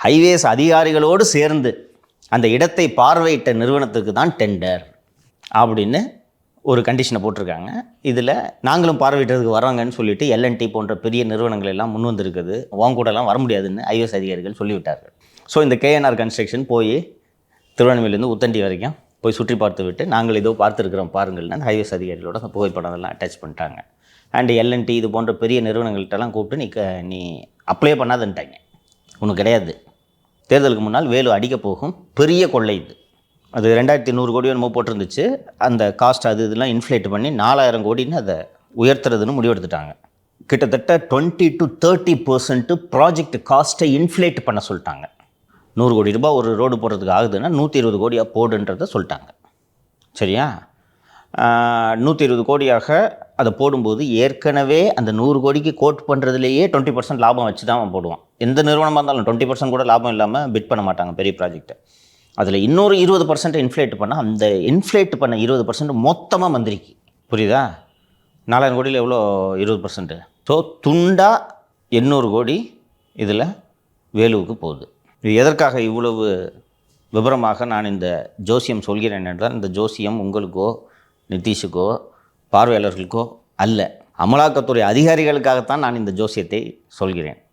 Highways அதிகாரிகளோடு சேர்ந்து அந்த இடத்தை பார்வையிட்ட நிறுவனத்துக்கு தான் டெண்டர் அப்படின்னு ஒரு கண்டிஷனை போட்டிருக்காங்க. இதில் நாங்களும் பார்வையிட்டதுக்கு வராங்கன்னு சொல்லிட்டு எல்என்டி போன்ற பெரிய நிறுவனங்கள் எல்லாம் முன் வந்திருக்குது. உன் கூடலாம் வர முடியாதுன்னு ஹைவேஸ் அதிகாரிகள் சொல்லிவிட்டார்கள். ஸோ இந்த கேஎன்ஆர் கன்ஸ்ட்ரக்ஷன் போய் திருவண்ணாமலையிலேருந்து உத்தண்டி வரைக்கும் போய் சுற்றி பார்த்து விட்டு நாங்கள் இதோ பார்த்துருக்குறோம் பாருங்கள்னு ஹைவேஸ் அதிகாரிகளோட அந்த புகைப்படம் எல்லாம் அட்டாச் பண்ணிட்டாங்க. அண்ட் எல்என்டி இது போன்ற பெரிய நிறுவனங்கள்கிட்டலாம் கூப்பிட்டு நீ அப்ளை பண்ணாதுன்ட்டாங்க. ஒன்றும் கிடையாது. தேர்தலுக்கு முன்னால் வேலு அடிக்க போகும் பெரிய கொள்ளை இது. அது 2100 கோடி என்னமோ போட்டிருந்துச்சு. அந்த காஸ்ட் இதெல்லாம் இன்ஃப்ளேட் பண்ணி 4000 கோடின்னு அதை உயர்த்துறதுன்னு முடிவெடுத்துட்டாங்க. கிட்டத்தட்ட 20 to 30% ப்ராஜெக்ட் காஸ்ட்டை இன்ஃப்ளேட் பண்ண சொல்லிட்டாங்க. 100 கோடி ரூபாய் ஒரு ரோடு போடுறதுக்கு ஆகுதுன்னா 120 கோடியாக போடுன்றதை சொல்லிட்டாங்க. சரியா? 120 கோடியாக அதை போடும்போது ஏற்கனவே அந்த 100 கோடிக்கு கோட் பண்ணுறதுலேயே 20% லாபம் வச்சு தான் அவன் போடுவான். எந்த நிறுவனமாக இருந்தாலும் 20% கூட லாபம் இல்லாமல் பிட் பண்ண மாட்டாங்க பெரிய ப்ராஜெக்ட்டை. அதில் இன்னொரு 20% இன்ஃப்ளேட் பண்ணால் அந்த இன்ஃப்ளேட் பண்ண 20% மொத்தமாக மந்திரிக்கு. புரியுதா? 4000 கோடியில் எவ்வளோ 20%? ஸோ துண்டா 800 கோடி இதில் வேலுவுக்கு போகுது. இது எதற்காக இவ்வளவு விவரமாக நான் இந்த ஜோசியம் சொல்கிறேன் என்றால், இந்த ஜோசியம் உங்களுக்கோ நிதிஷுக்கோ பார்வையாளர்களுக்கோ அல்ல, அமலாக்கத்துறை அதிகாரிகளுக்காகத்தான் நான் இந்த ஜோசியத்தை சொல்கிறேன்.